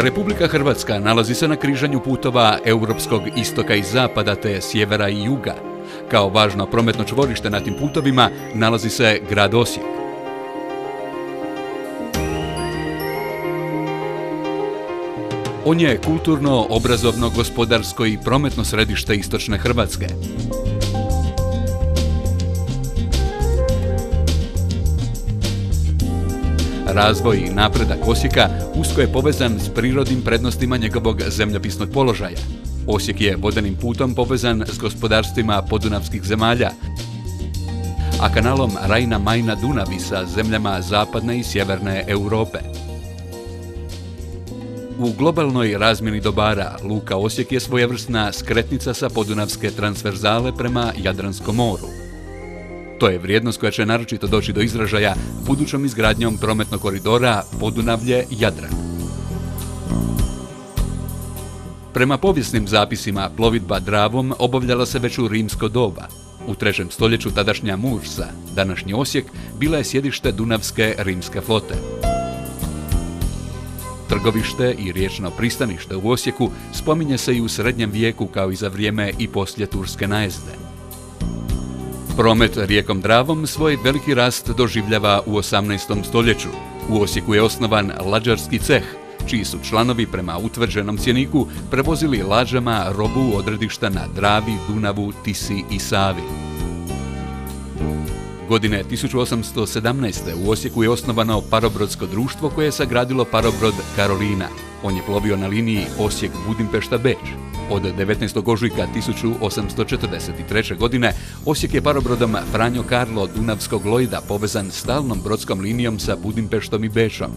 Republika Hrvatska nalazi se na križanju putova europskog istoka i zapada te sjevera i juga. Kao važno prometno čvorište na tim putovima nalazi se grad Osijek. On je kulturno, obrazovno, gospodarsko i prometno središte istočne Hrvatske. Razvoj i napredak Osijeka usko je povezan s prirodnim prednostima njegovog zemljopisnog položaja. Osijek je vodenim putom povezan s gospodarstvima podunavskih zemalja, a kanalom Rajna-Majna-Dunav i sa zemljama zapadne i sjeverne Europe. U globalnoj razmjeni dobara Luka Osijek je svojevrsna skretnica sa podunavske transverzale prema Jadranskom moru. To je vrijednost koja će naročito doći do izražaja budućom izgradnjom prometnog koridora Podunavlje-Jadran. Prema povijesnim zapisima plovidba Dravom obavljala se već u rimsko doba. U 3. stoljeću tadašnja Mursa, današnji Osijek, bila je sjedište Dunavske rimske flote. Trgovište i riječno pristanište u Osijeku spominje se i u srednjem vijeku kao i za vrijeme i poslije turske najezde. Promet rijekom Dravom svoj veliki rast doživljava u 18. stoljeću. U Osijeku je osnovan lađarski ceh, čiji su članovi prema utvrđenom cjeniku prevozili lađama robu odredišta na Dravi, Dunavu, Tisi i Savi. Godine 1817. u Osijeku je osnovano parobrodsko društvo koje je sagradilo parobrod Karolina. On je plovio na liniji Osijek-Budimpešta-Beč. Od 19. ožujka 1843. godine Osijek je parobrodom Franjo Karlo Dunavskog Lojda povezan stalnom brodskom linijom sa Budimpeštom i Bečom.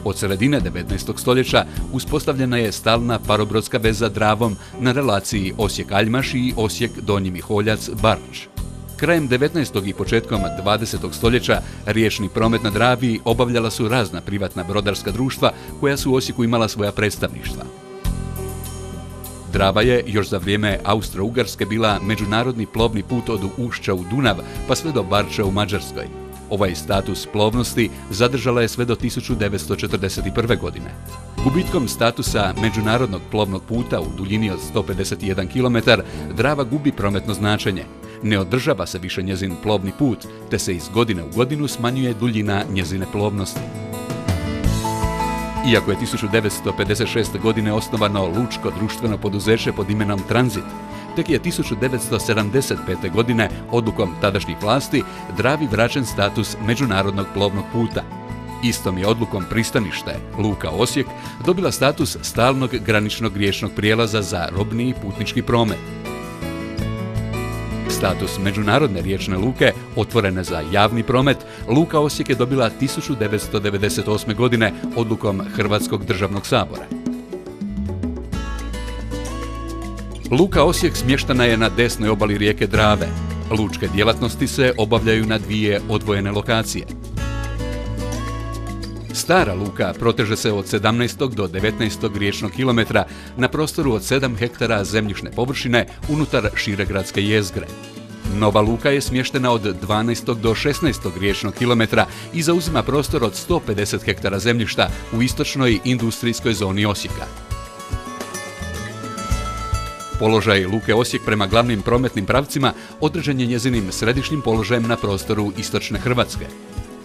Od sredine 19. stoljeća uspostavljena je stalna parobrodska veza Dravom na relaciji Osijek-Aljmaš i Osijek-Donji Miholjac-Barč. Krajem 19. i početkom 20. stoljeća riječni promet na Dravi obavljala su razna privatna brodarska društva koja su u Osijeku imala svoja predstavništva. Drava je još za vrijeme Austro-Ugarske bila međunarodni plovni put od Ušća u Dunav pa sve do Barča u Mađarskoj. Ovaj status plovnosti zadržala je sve do 1941. godine. Gubitkom statusa međunarodnog plovnog puta u duljini od 151 km Drava gubi prometno značenje. Ne održava se više njezin plovni put, te se iz godine u godinu smanjuje duljina njezine plovnosti. Iako je 1956. godine osnovano lučko društveno poduzeće pod imenom Tranzit, tek je 1975. godine odlukom tadašnjih vlasti Dravi vraćen status međunarodnog plovnog puta. Istom je odlukom pristanište Luka Osijek dobila status stalnog graničnog riječnog prijelaza za robni i putnički promet. Status međunarodne riječne luke, otvorene za javni promet, Luka Osijek je dobila 1998. godine odlukom Hrvatskog državnog sabora. Luka Osijek smještena je na desnoj obali rijeke Drave. Lučke djelatnosti se obavljaju na dvije odvojene lokacije. Stara luka proteže se od 17. do 19. riječnog kilometra na prostoru od 7 hektara zemljišne površine unutar šire gradske jezgre. Nova luka je smještena od 12. do 16. riječnog kilometra i zauzima prostor od 150 hektara zemljišta u istočnoj industrijskoj zoni Osijeka. Položaj Luke Osijek prema glavnim prometnim pravcima određen je njezinim središnjim položajem na prostoru istočne Hrvatske.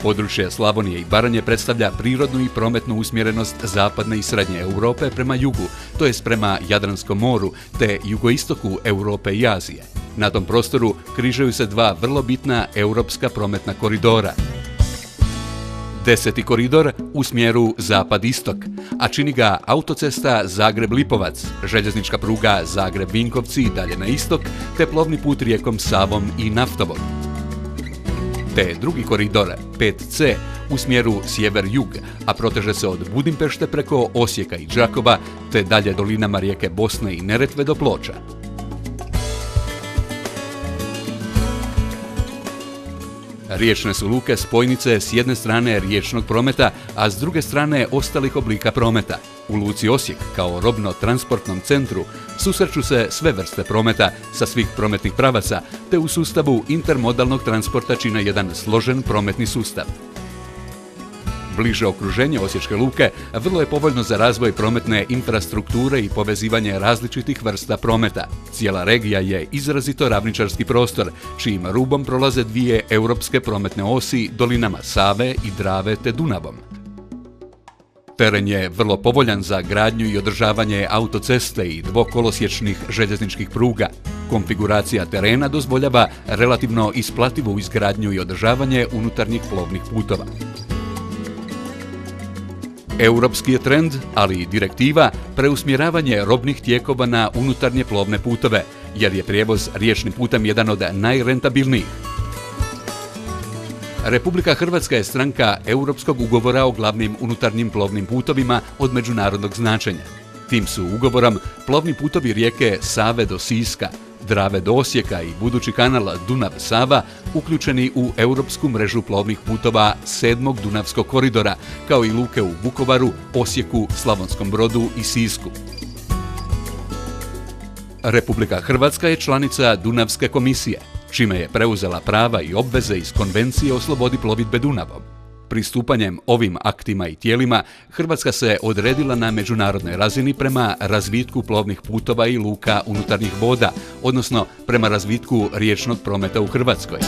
Područje Slavonije i Baranje predstavlja prirodnu i prometnu usmjerenost zapadne i srednje Europe prema jugu, to jest prema Jadranskom moru, te jugoistoku Europe i Azije. Na tom prostoru križaju se dva vrlo bitna europska prometna koridora. 10. koridor u smjeru zapad-istok, a čini ga autocesta Zagreb-Lipovac, željeznička pruga Zagreb-Vinkovci i dalje na istok, te plovni put rijekom Savom i naftovod. Te drugi koridor, 5C, u smjeru sjever-jug, a proteže se od Budimpešte preko Osijeka i Đakova, te dalje dolinama rijeke Bosne i Neretve do Ploča. Riječne su luke spojnice s jedne strane riječnog prometa, a s druge strane ostalih oblika prometa. U luci Osijek, kao robno-transportnom centru, susreću se sve vrste prometa sa svih prometnih pravaca, te u sustavu intermodalnog transporta čine jedan složen prometni sustav. Bliže okruženje Osječke luke vrlo je povoljno za razvoj prometne infrastrukture i povezivanje različitih vrsta prometa. Cijela regija je izrazito ravničarski prostor, čijim rubom prolaze dvije europske prometne osi dolinama Save i Drave te Dunavom. Teren je vrlo povoljan za gradnju i održavanje autoceste i dvokolosječnih željezničkih pruga. Konfiguracija terena dozvoljava relativno isplativu izgradnju i održavanje unutarnjih plovnih putova. Europski je trend, ali i direktiva, preusmjeravanje robnih tijekova na unutarnje plovne putove, jer je prijevoz riječnim putem jedan od najrentabilnijih. Republika Hrvatska je stranka Europskog ugovora o glavnim unutarnjim plovnim putovima od međunarodnog značenja. Tim su ugovorom plovni putovi rijeke Save do Siska, Drave do Osijeka i budući kanal Dunav-Sava uključeni u europsku mrežu plovnih putova 7. Dunavskog koridora, kao i luke u Vukovaru, Osijeku, Slavonskom Brodu i Sisku. Republika Hrvatska je članica Dunavske komisije, čime je preuzela prava i obveze iz Konvencije o slobodi plovidbe Dunavom. Pristupanjem ovim aktima i tijelima, Hrvatska se odredila na međunarodnoj razini prema razvitku plovnih putova i luka unutarnjih voda, odnosno prema razvitku riječnog prometa u Hrvatskoj.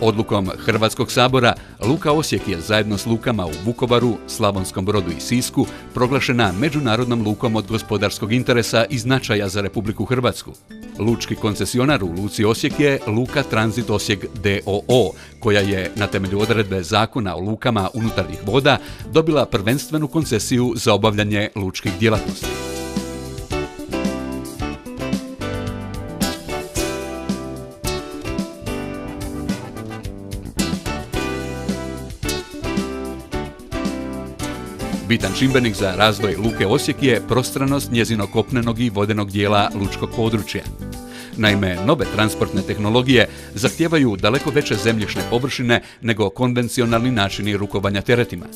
Odlukom Hrvatskog sabora, Luka Osijek je zajedno s lukama u Vukovaru, Slavonskom Brodu i Sisku proglašena međunarodnom lukom od gospodarskog interesa i značaja za Republiku Hrvatsku. Lučki koncesionar u Luci Osijek je Luka Tranzit Osijek d.o.o., koja je na temelju odredbe Zakona o lukama unutarnjih voda dobila prvenstvenu koncesiju za obavljanje lučkih djelatnosti. Bitan čimbenik za razvoj Luke Osijek je prostranost njezinog kopnenog i vodenog dijela lučkog područja. Naime, nove transportne tehnologije zahtijevaju daleko veće zemljišne površine nego konvencionalni načini rukovanja teretima.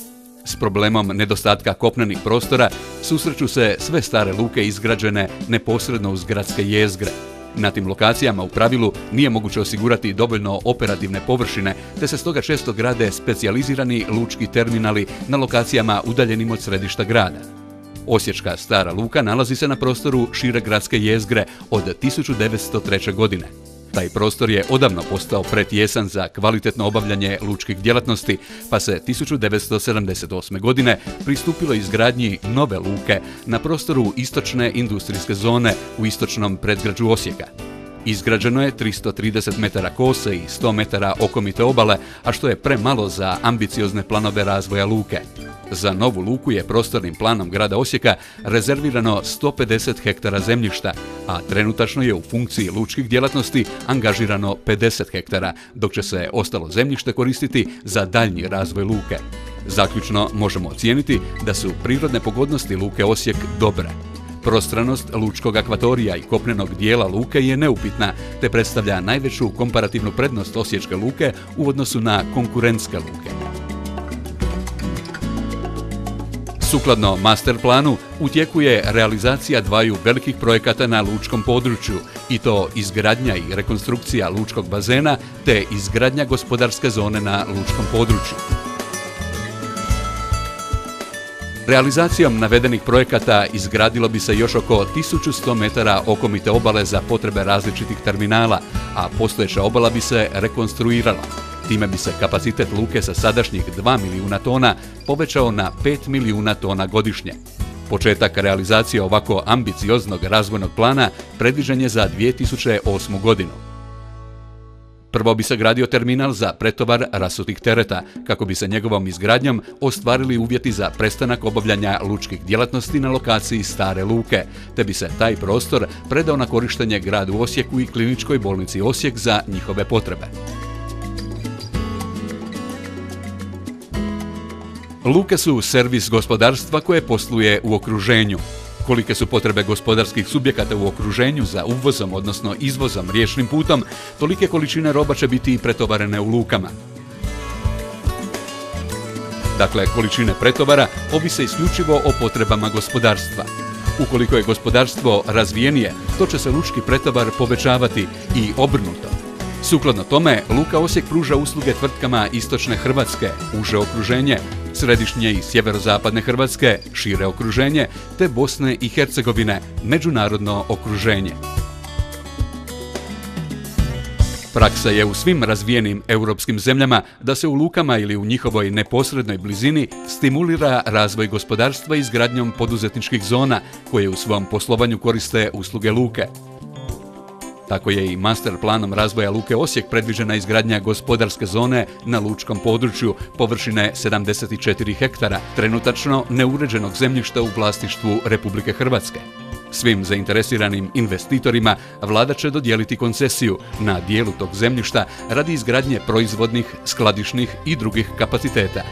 S problemom nedostatka kopnenih prostora susreću se sve stare luke izgrađene neposredno uz gradske jezgre. Na tim lokacijama u pravilu nije moguće osigurati dovoljno operativne površine, te se stoga često grade specijalizirani lučki terminali na lokacijama udaljenim od središta grada. Osječka stara luka nalazi se na prostoru šire gradske jezgre od 1903. godine. Taj prostor je odavno postao pretjesan za kvalitetno obavljanje lučkih djelatnosti, pa se 1978. godine pristupilo izgradnji nove luke na prostoru istočne industrijske zone u istočnom predgrađu Osijeka. Izgrađeno je 330 metara kose i 100 metara okomite obale, a što je premalo za ambiciozne planove razvoja luke. Za novu luku je prostornim planom grada Osijeka rezervirano 150 hektara zemljišta, a trenutačno je u funkciji lučkih djelatnosti angažirano 50 hektara, dok će se ostalo zemljište koristiti za daljnji razvoj luke. Zaključno možemo ocijeniti da su prirodne pogodnosti Luke Osijek dobre. Prostranost lučkog akvatorija i kopnenog dijela luke je neupitna, te predstavlja najveću komparativnu prednost Osječke luke u odnosu na konkurentske luke. Sukladno master planu, u tijeku je realizacija dvaju velikih projekata na lučkom području, i to izgradnja i rekonstrukcija lučkog bazena te izgradnja gospodarske zone na lučkom području. Realizacijom navedenih projekata izgradilo bi se još oko 1100 metara okomite obale za potrebe različitih terminala, a postojeća obala bi se rekonstruirala. Time bi se kapacitet luke sa sadašnjih 2 milijuna tona povećao na 5 milijuna tona godišnje. Početak realizacije ovako ambicioznog razvojnog plana predviđen je za 2008. godinu. Prvo bi se gradio terminal za pretovar rasutih tereta, kako bi se njegovom izgradnjom ostvarili uvjeti za prestanak obavljanja lučkih djelatnosti na lokaciji stare luke, te bi se taj prostor predao na korištenje gradu Osijeku i Kliničkoj bolnici Osijek za njihove potrebe. Luke su servis gospodarstva koje posluje u okruženju. Kolike su potrebe gospodarskih subjekata u okruženju za uvozom, odnosno izvozom riječnim putom, tolike količine roba će biti pretovarene u lukama. Dakle, količine pretovara ovise isključivo o potrebama gospodarstva. Ukoliko je gospodarstvo razvijenije, to će se lučki pretovar povećavati i obrnuto. Sukladno tome, Luka Osijek pruža usluge tvrtkama istočne Hrvatske, uže okruženje, središnje i sjeverozapadne Hrvatske, šire okruženje, te Bosne i Hercegovine, međunarodno okruženje. Praksa je u svim razvijenim europskim zemljama da se u lukama ili u njihovoj neposrednoj blizini stimulira razvoj gospodarstva izgradnjom poduzetničkih zona koje u svom poslovanju koriste usluge luke. Tako je i master planom razvoja Luke Osijek predviđena izgradnja gospodarske zone na lučkom području površine 74 hektara, trenutačno neuređenog zemljišta u vlasništvu Republike Hrvatske. Svim zainteresiranim investitorima vlada će dodijeliti koncesiju na dijelu tog zemljišta radi izgradnje proizvodnih, skladišnih i drugih kapaciteta.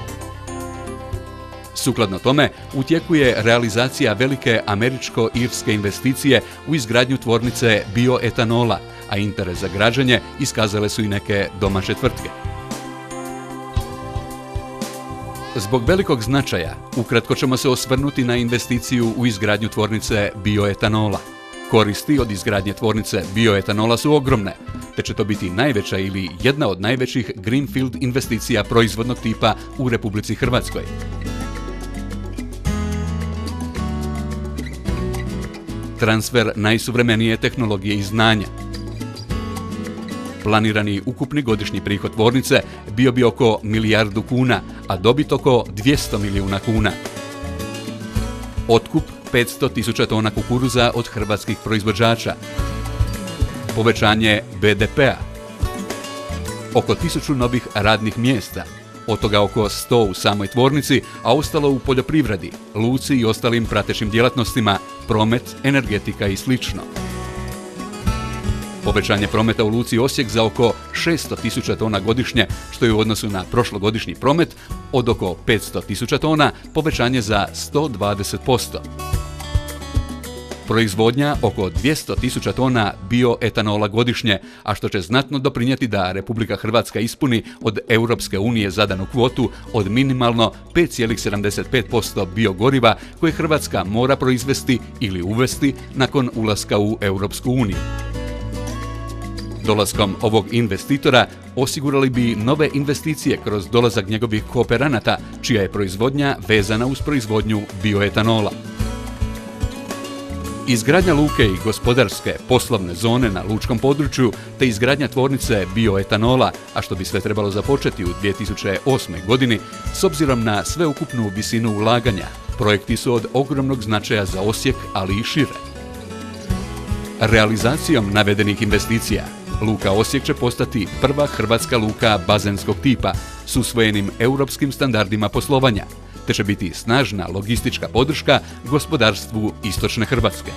Sukladno tome, u tijeku je realizacija velike američko-irske investicije u izgradnju tvornice bioetanola, a interes za građenje iskazale su i neke domaće tvrtke. Zbog velikog značaja, ukratko ćemo se osvrnuti na investiciju u izgradnju tvornice bioetanola. Koristi od izgradnje tvornice bioetanola su ogromne, te će to biti najveća ili jedna od najvećih greenfield investicija proizvodnog tipa u Republici Hrvatskoj. Transfer najsuvremenije tehnologije i znanja. Planirani ukupni godišnji prihod tvornice bio bi oko milijardu kuna, a dobit oko 200 milijuna kuna. Otkup 500.000 tona kukuruza od hrvatskih proizvođača. Povećanje BDP-a. Oko 1000 novih radnih mjesta, od toga oko 100 u samoj tvornici, a ostalo u poljoprivredi, luci i ostalim pratećim djelatnostima, promet, energetika i sl. Povećanje prometa u luci Osijek za oko 600.000 tona godišnje, što je u odnosu na prošlogodišnji promet od oko 500.000 tona povećanje za 120%. Proizvodnja oko 200.000 tona bioetanola godišnje, a što će znatno doprinijeti da Republika Hrvatska ispuni od Europske unije zadanu kvotu od minimalno 5,75% biogoriva koje Hrvatska mora proizvesti ili uvesti nakon ulaska u Europsku uniju. Dolaskom ovog investitora osigurali bi nove investicije kroz dolazak njegovih kooperanata, čija je proizvodnja vezana uz proizvodnju bioetanola. Izgradnja luke i gospodarske poslovne zone na lučkom području te izgradnja tvornice bioetanola, a što bi sve trebalo započeti u 2008. godini, s obzirom na sveukupnu visinu ulaganja, projekti su od ogromnog značaja za Osijek, ali i šire. Realizacijom navedenih investicija, Luka Osijek će postati prva hrvatska luka bazenskog tipa s usvojenim europskim standardima poslovanja, te će biti snažna logistička podrška gospodarstvu istočne Hrvatske.